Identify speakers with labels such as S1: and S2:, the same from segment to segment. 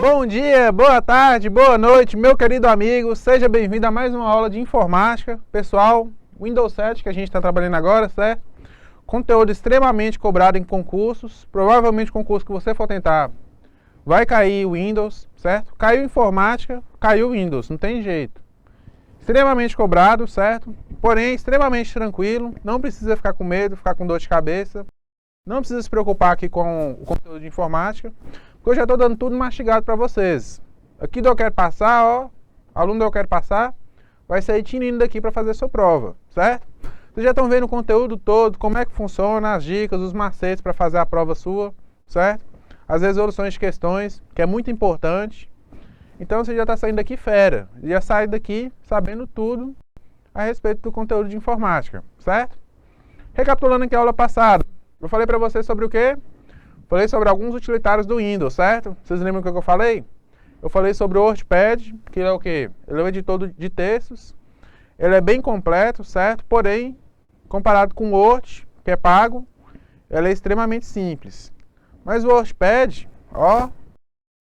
S1: Bom dia, boa tarde, boa noite, meu querido amigo. Seja bem-vindo a mais uma aula de informática. Pessoal, Windows 7 que a gente está trabalhando agora, certo? Conteúdo extremamente cobrado em concursos. Provavelmente o concurso que você for tentar vai cair o Windows, certo? Caiu informática, caiu o Windows, não tem jeito. Extremamente cobrado, certo? Porém, extremamente tranquilo. Não precisa ficar com medo, ficar com dor de cabeça. Não precisa se preocupar aqui com o conteúdo de informática, porque eu já estou dando tudo mastigado para vocês. Aqui do Eu Quero Passar, ó, aluno do Eu Quero Passar, vai sair tinindo daqui para fazer a sua prova, certo? Vocês já estão vendo o conteúdo todo, como é que funciona, as dicas, os macetes para fazer a prova sua, certo? As resoluções de questões, que é muito importante. Então você já está saindo daqui fera, já sai daqui sabendo tudo a respeito do conteúdo de informática, certo? Recapitulando aqui a aula passada, eu falei para vocês sobre o quê? Falei sobre alguns utilitários do Windows, certo? Vocês lembram o que eu falei? Eu falei sobre o WordPad, que é o quê? Ele é um editor de textos. Ele é bem completo, certo? Porém, comparado com o Word, que é pago, ele é extremamente simples. Mas o WordPad, ó,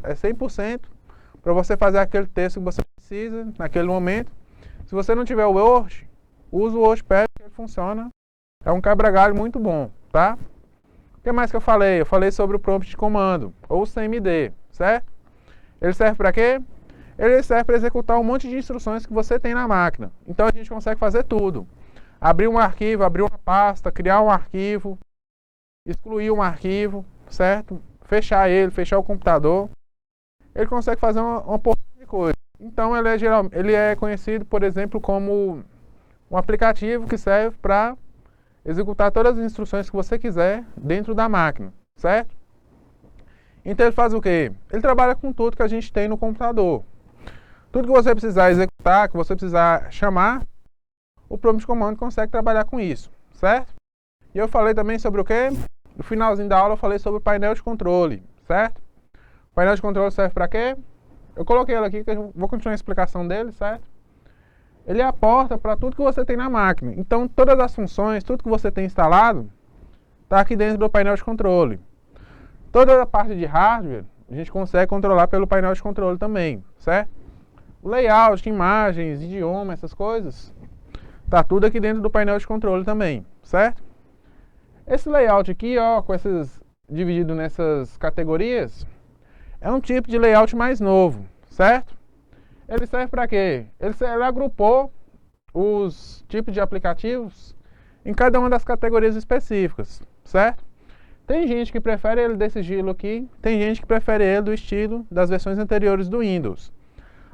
S1: é 100% para você fazer aquele texto que você precisa naquele momento. Se você não tiver o Word, use o WordPad, que ele funciona. É um quebra-galho muito bom, tá? O que mais que eu falei? Eu falei sobre o prompt de comando, ou CMD, certo? Ele serve para quê? Ele serve para executar um monte de instruções que você tem na máquina. Então a gente consegue fazer tudo. Abrir um arquivo, abrir uma pasta, criar um arquivo, excluir um arquivo, certo? Fechar ele, fechar o computador. Ele consegue fazer uma porção de coisa. Então ele é conhecido, por exemplo, como um aplicativo que serve para executar todas as instruções que você quiser dentro da máquina, certo? Então ele faz o quê? Ele trabalha com tudo que a gente tem no computador. Tudo que você precisar executar, que você precisar chamar, o prompt de comando consegue trabalhar com isso, certo? E eu falei também sobre o quê? No finalzinho da aula eu falei sobre o painel de controle, certo? O painel de controle serve para quê? Eu coloquei ele aqui, que eu vou continuar a explicação dele, certo? Ele é a porta para tudo que você tem na máquina. Então, todas as funções, tudo que você tem instalado, está aqui dentro do painel de controle. Toda a parte de hardware, a gente consegue controlar pelo painel de controle também, certo? O layout, imagens, idioma, essas coisas, está tudo aqui dentro do painel de controle também, certo? Esse layout aqui, ó, dividido nessas categorias, é um tipo de layout mais novo, certo? Ele serve para quê? Ele agrupou os tipos de aplicativos em cada uma das categorias específicas, certo? Tem gente que prefere ele desse estilo aqui, tem gente que prefere ele do estilo das versões anteriores do Windows.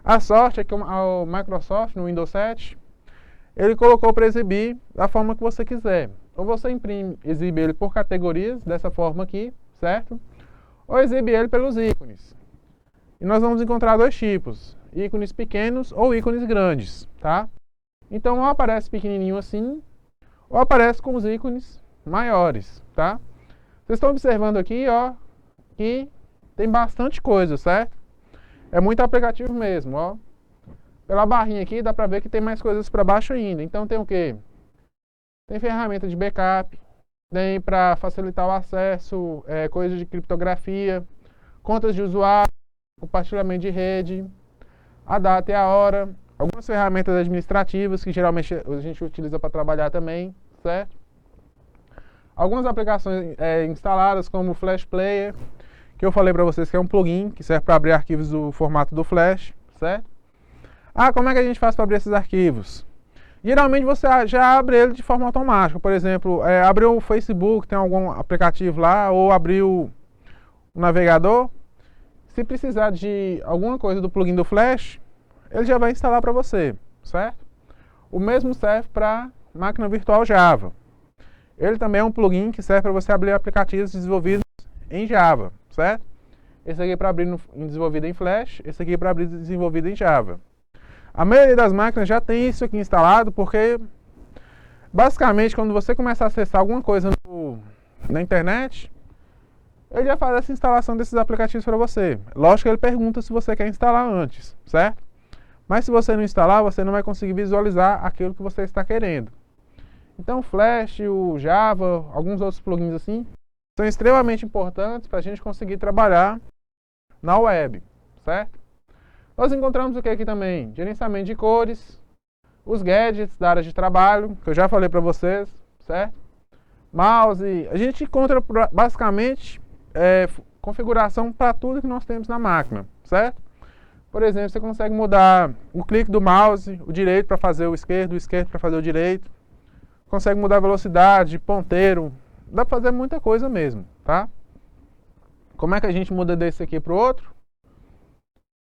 S1: A sorte é que o Microsoft, no Windows 7, ele colocou para exibir da forma que você quiser. Ou você exibe ele por categorias, dessa forma aqui, certo? Ou exibe ele pelos ícones. E nós vamos encontrar dois tipos, ícones pequenos ou ícones grandes, tá? Então, ou aparece pequenininho assim, ou aparece com os ícones maiores, tá? Vocês estão observando aqui, ó, que tem bastante coisa, certo? É muito aplicativo mesmo, ó. Pela barrinha aqui dá pra ver que tem mais coisas para baixo ainda. Então tem o quê? Tem ferramenta de backup, tem para facilitar o acesso, coisas de criptografia, contas de usuário, compartilhamento de rede, a data e a hora, algumas ferramentas administrativas que geralmente a gente utiliza para trabalhar também, certo? Algumas aplicações instaladas como o Flash Player, que eu falei para vocês que é um plugin que serve para abrir arquivos do formato do Flash, certo? Ah, como é que a gente faz para abrir esses arquivos? Geralmente você já abre ele de forma automática, por exemplo, abriu o Facebook, tem algum aplicativo lá, ou abriu o navegador. Se precisar de alguma coisa do plugin do Flash, ele já vai instalar para você, certo? O mesmo serve para máquina virtual Java. Ele também é um plugin que serve para você abrir aplicativos desenvolvidos em Java, certo? Esse aqui é para abrir desenvolvido em Flash, esse aqui é para abrir desenvolvido em Java. A maioria das máquinas já tem isso aqui instalado, porque basicamente quando você começa a acessar alguma coisa na internet, ele já faz essa instalação desses aplicativos para você. Lógico que ele pergunta se você quer instalar antes, certo? Mas se você não instalar, você não vai conseguir visualizar aquilo que você está querendo. Então o Flash, o Java, alguns outros plugins assim, são extremamente importantes para a gente conseguir trabalhar na web, certo? Nós encontramos o que aqui também? Gerenciamento de cores, os gadgets da área de trabalho, que eu já falei para vocês, certo? Mouse, a gente encontra basicamente configuração para tudo que nós temos na máquina, certo? Por exemplo, você consegue mudar o clique do mouse, o direito para fazer o esquerdo para fazer o direito. Consegue mudar a velocidade, ponteiro, dá para fazer muita coisa mesmo, tá? Como é que a gente muda desse aqui para o outro?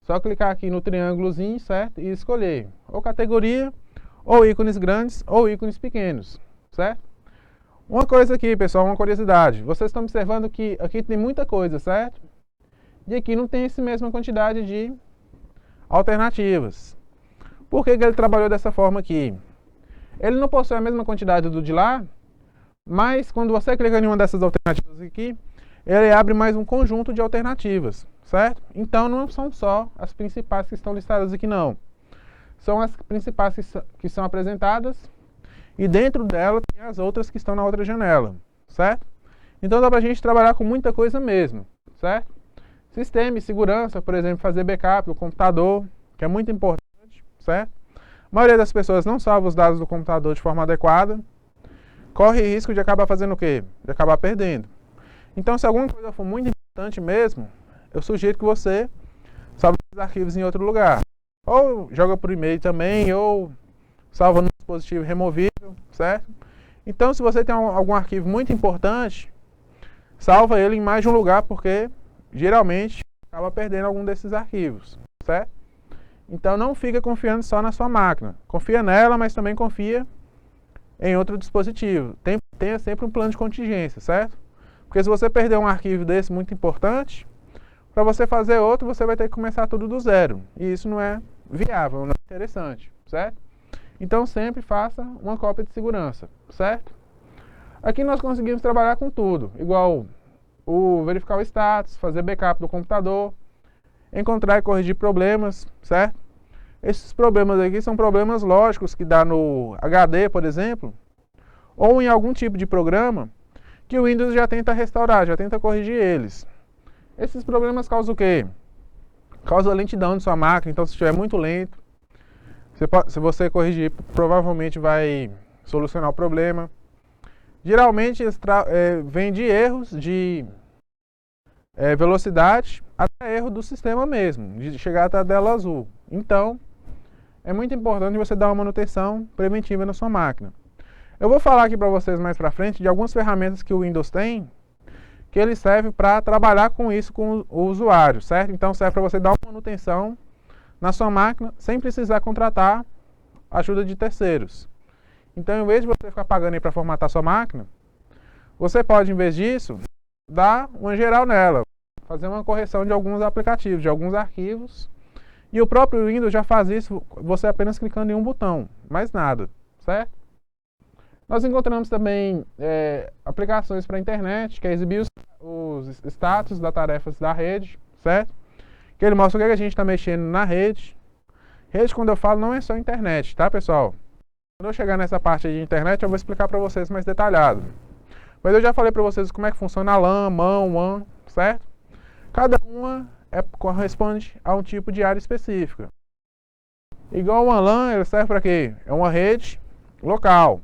S1: Só clicar aqui no triângulozinho, certo? E escolher ou categoria, ou ícones grandes, ou ícones pequenos, certo? Uma coisa aqui, pessoal, uma curiosidade. Vocês estão observando que aqui tem muita coisa, certo? E aqui não tem essa mesma quantidade de alternativas. Por que ele trabalhou dessa forma aqui? Ele não possui a mesma quantidade do de lá, mas quando você clica em uma dessas alternativas aqui, ele abre mais um conjunto de alternativas, certo? Então não são só as principais que estão listadas aqui, não. São as principais que são apresentadas e dentro dela tem as outras que estão na outra janela, certo? Então dá pra gente trabalhar com muita coisa mesmo, certo? Sistema e segurança, por exemplo, fazer backup do computador, que é muito importante, certo? A maioria das pessoas não salva os dados do computador de forma adequada, corre risco de acabar fazendo o quê? De acabar perdendo. Então, se alguma coisa for muito importante mesmo, eu sugiro que você salve os arquivos em outro lugar. Ou joga por e-mail também, ou salva no dispositivo removível, certo? Então, se você tem algum arquivo muito importante, salva ele em mais de um lugar, porque geralmente acaba perdendo algum desses arquivos, certo? Então, não fica confiando só na sua máquina. Confia nela, mas também confia em outro dispositivo. Tenha sempre um plano de contingência, certo? Porque se você perder um arquivo desse muito importante, para você fazer outro, você vai ter que começar tudo do zero. E isso não é viável, não é interessante, certo? Então, sempre faça uma cópia de segurança, certo? Aqui nós conseguimos trabalhar com tudo, igual o verificar o status, fazer backup do computador, encontrar e corrigir problemas, certo? Esses problemas aqui são problemas lógicos que dá no HD, por exemplo, ou em algum tipo de programa que o Windows já tenta restaurar, já tenta corrigir eles. Esses problemas causam o quê? Causa lentidão de sua máquina, então se estiver muito lento, se você corrigir, provavelmente vai solucionar o problema. Geralmente vem de erros de velocidade até erro do sistema mesmo, de chegar até a tela azul. Então, é muito importante você dar uma manutenção preventiva na sua máquina. Eu vou falar aqui para vocês mais para frente de algumas ferramentas que o Windows tem, que ele serve para trabalhar com isso com o usuário, certo? Então serve para você dar uma manutenção na sua máquina sem precisar contratar ajuda de terceiros. Então, em vez de você ficar pagando aí para formatar sua máquina, você pode, em vez disso, dar uma geral nela, fazer uma correção de alguns aplicativos, de alguns arquivos, e o próprio Windows já faz isso, você apenas clicando em um botão, mais nada, certo? Nós encontramos também aplicações para a internet, que é exibir os status das tarefas da rede, certo? Que ele mostra o que a gente está mexendo na rede. Rede, quando eu falo, não é só internet, tá, pessoal? Quando eu chegar nessa parte de internet, eu vou explicar para vocês mais detalhado. Mas eu já falei para vocês como é que funciona a LAN, MAN, WAN, certo? Cada uma corresponde a um tipo de área específica. Igual uma LAN, ele serve para quê? É uma rede local.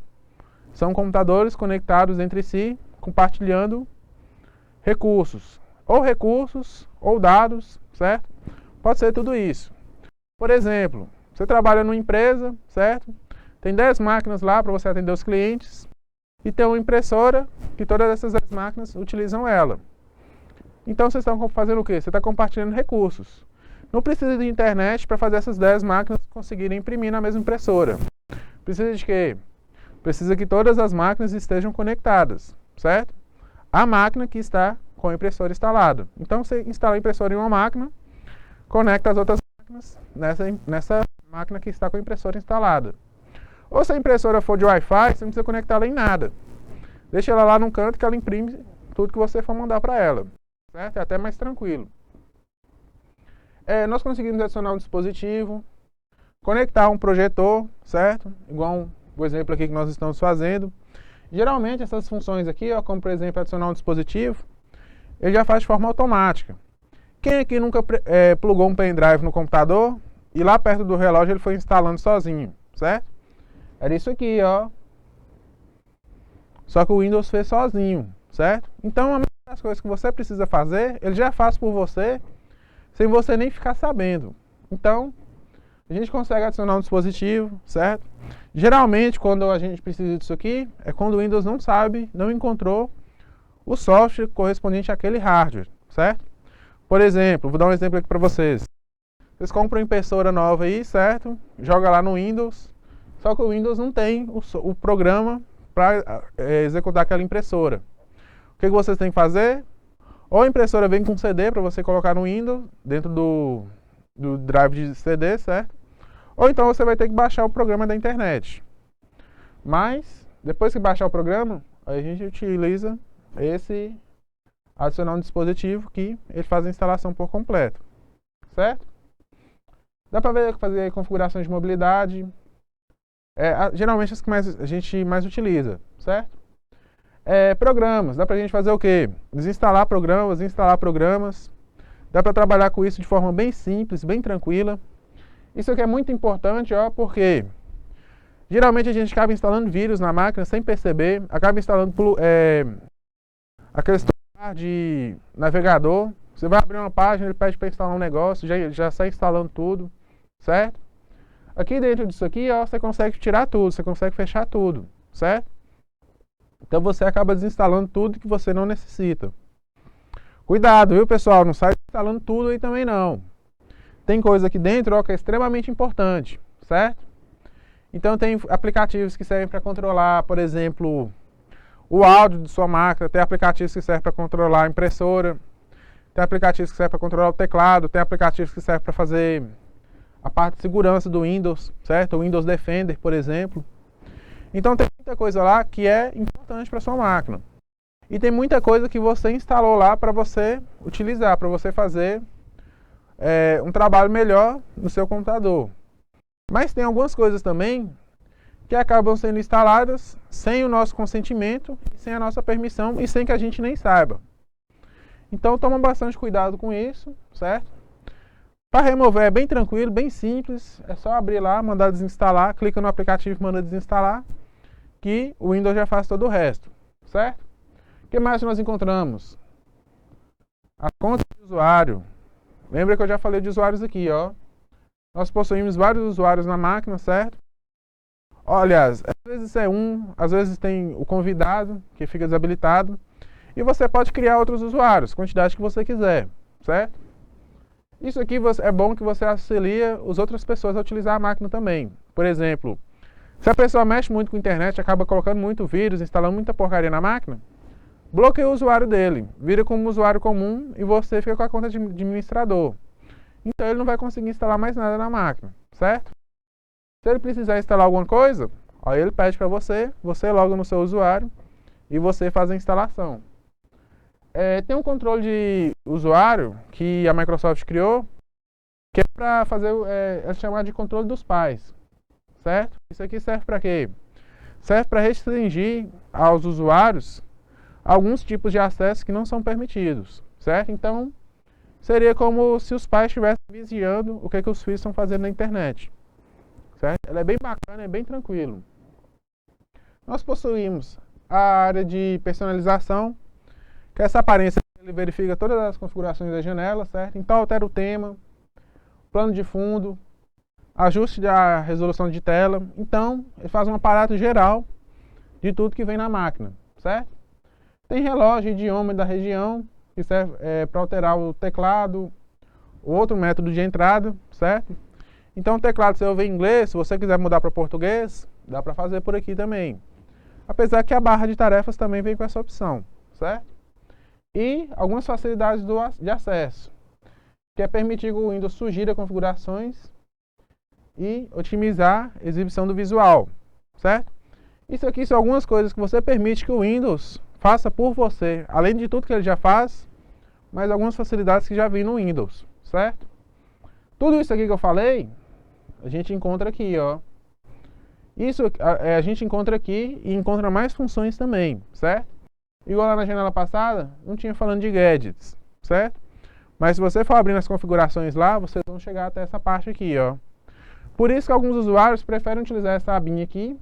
S1: São computadores conectados entre si, compartilhando recursos. Ou dados, certo? Pode ser tudo isso. Por exemplo, você trabalha numa empresa, certo? Tem 10 máquinas lá para você atender os clientes. E tem uma impressora que todas essas 10 máquinas utilizam ela. Então, vocês estão fazendo o quê? Você está compartilhando recursos. Não precisa de internet para fazer essas 10 máquinas conseguirem imprimir na mesma impressora. Precisa de quê? Precisa que todas as máquinas estejam conectadas, certo? A máquina que está com a impressora instalada. Então, você instala a impressora em uma máquina, conecta as outras máquinas nessa máquina que está com a impressora instalada. Ou se a impressora for de Wi-Fi, você não precisa conectá-la em nada. Deixa ela lá num canto que ela imprime tudo que você for mandar para ela, certo? É até mais tranquilo. Nós conseguimos adicionar um dispositivo, conectar um projetor, certo? Igual o exemplo aqui que nós estamos fazendo. Geralmente essas funções aqui, ó, como por exemplo adicionar um dispositivo, ele já faz de forma automática. Quem aqui nunca plugou um pendrive no computador e lá perto do relógio ele foi instalando sozinho, certo? Era isso aqui, ó. Só que o Windows fez sozinho, certo? Então, a maioria das coisas que você precisa fazer, ele já faz por você, sem você nem ficar sabendo. Então, a gente consegue adicionar um dispositivo, certo? Geralmente, quando a gente precisa disso aqui, é quando o Windows não sabe, não encontrou o software correspondente àquele hardware, certo? Por exemplo, vou dar um exemplo aqui para vocês. Vocês compram uma impressora nova aí, certo? Joga lá no Windows, só que o Windows não tem o programa para executar aquela impressora. O que vocês têm que fazer? Ou a impressora vem com um CD para você colocar no Windows, dentro do drive de CD, certo? Ou então você vai ter que baixar o programa da internet. Mas, depois que baixar o programa, a gente utiliza esse adicionar um dispositivo que ele faz a instalação por completo, certo? Dá para fazer configurações de mobilidade, geralmente as que a gente mais utiliza, certo? Programas, dá pra gente fazer o quê? Desinstalar programas, instalar programas. Dá para trabalhar com isso de forma bem simples, bem tranquila. Isso aqui é muito importante, ó, porque geralmente a gente acaba instalando vírus na máquina sem perceber, acaba instalando aquele de navegador. Você vai abrir uma página, ele pede para instalar um negócio, já sai instalando tudo, certo? Aqui dentro disso aqui, ó, você consegue tirar tudo, você consegue fechar tudo, certo? Então você acaba desinstalando tudo que você não necessita. Cuidado, viu, pessoal? Não sai instalando tudo aí também não. Tem coisa aqui dentro, ó, que é extremamente importante, certo? Então tem aplicativos que servem para controlar, por exemplo, o áudio de sua máquina, tem aplicativos que servem para controlar a impressora, tem aplicativos que servem para controlar o teclado, tem aplicativos que servem para fazer a parte de segurança do Windows, certo? O Windows Defender, por exemplo. Então tem muita coisa lá que é importante para sua máquina. E tem muita coisa que você instalou lá para você utilizar, para você fazer um trabalho melhor no seu computador. Mas tem algumas coisas também que acabam sendo instaladas sem o nosso consentimento, sem a nossa permissão e sem que a gente nem saiba. Então toma bastante cuidado com isso, certo? Para remover é bem tranquilo, bem simples, é só abrir lá, mandar desinstalar, clica no aplicativo e manda desinstalar, que o Windows já faz todo o resto, certo? O que mais nós encontramos? A conta de usuário. Lembra que eu já falei de usuários aqui, ó. Nós possuímos vários usuários na máquina, certo? Aliás, às vezes é às vezes tem o convidado, que fica desabilitado, e você pode criar outros usuários, quantidade que você quiser, certo? Isso aqui é bom que você auxilia as outras pessoas a utilizar a máquina também. Por exemplo, se a pessoa mexe muito com a internet, acaba colocando muito vírus, instalando muita porcaria na máquina, bloqueia o usuário dele, vira como um usuário comum e você fica com a conta de administrador. Então ele não vai conseguir instalar mais nada na máquina, certo? Se ele precisar instalar alguma coisa, aí ele pede para você loga no seu usuário e você faz a instalação. Tem um controle de usuário que a Microsoft criou, que é para fazer, é chamado de controle dos pais, certo? Isso aqui serve para quê? Serve para restringir aos usuários alguns tipos de acesso que não são permitidos, certo? Então, seria como se os pais estivessem vigiando o que os filhos estão fazendo na internet, certo? Ela é bem bacana, é bem tranquilo. Nós possuímos a área de personalização, que essa aparência ele verifica todas as configurações da janela, certo? Então altera o tema, plano de fundo, ajuste da resolução de tela. Então, ele faz um aparato geral de tudo que vem na máquina, certo? Tem relógio, idioma da região, que serve para alterar o teclado, o outro método de entrada, certo? Então o teclado, se eu ver em inglês, se você quiser mudar para português, dá para fazer por aqui também. Apesar que a barra de tarefas também vem com essa opção, certo? E algumas facilidades de acesso, que é permitir que o Windows sugira configurações e otimizar a exibição do visual, certo? Isso aqui são algumas coisas que você permite que o Windows faça por você, além de tudo que ele já faz, mas algumas facilidades que já vêm no Windows, certo? Tudo isso aqui que eu falei, a gente encontra aqui, ó. Isso a gente encontra aqui e encontra mais funções também, certo? Igual lá na janela passada, não tinha falando de gadgets, certo? Mas se você for abrindo as configurações lá, vocês vão chegar até essa parte aqui, ó. Por isso que alguns usuários preferem utilizar essa abinha aqui,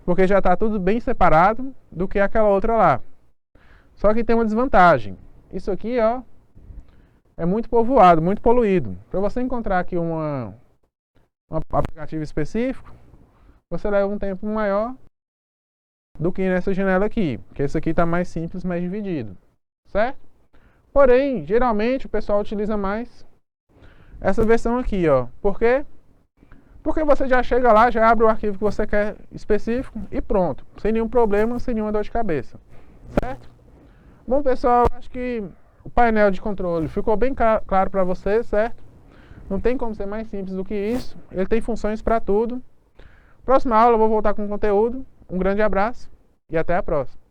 S1: porque já está tudo bem separado do que aquela outra lá. Só que tem uma desvantagem. Isso aqui, ó, é muito povoado, muito poluído. Para você encontrar aqui um aplicativo específico, você leva um tempo maior do que nessa janela aqui, porque esse aqui está mais simples, mais dividido, certo? Porém, geralmente o pessoal utiliza mais essa versão aqui, ó. Por quê? Porque você já chega lá, já abre o arquivo que você quer específico e pronto, sem nenhum problema, sem nenhuma dor de cabeça, certo? Bom, pessoal, acho que o painel de controle ficou bem claro para vocês, certo? Não tem como ser mais simples do que isso. Ele tem funções para tudo. Próxima aula eu vou voltar com conteúdo. Um grande abraço e até a próxima.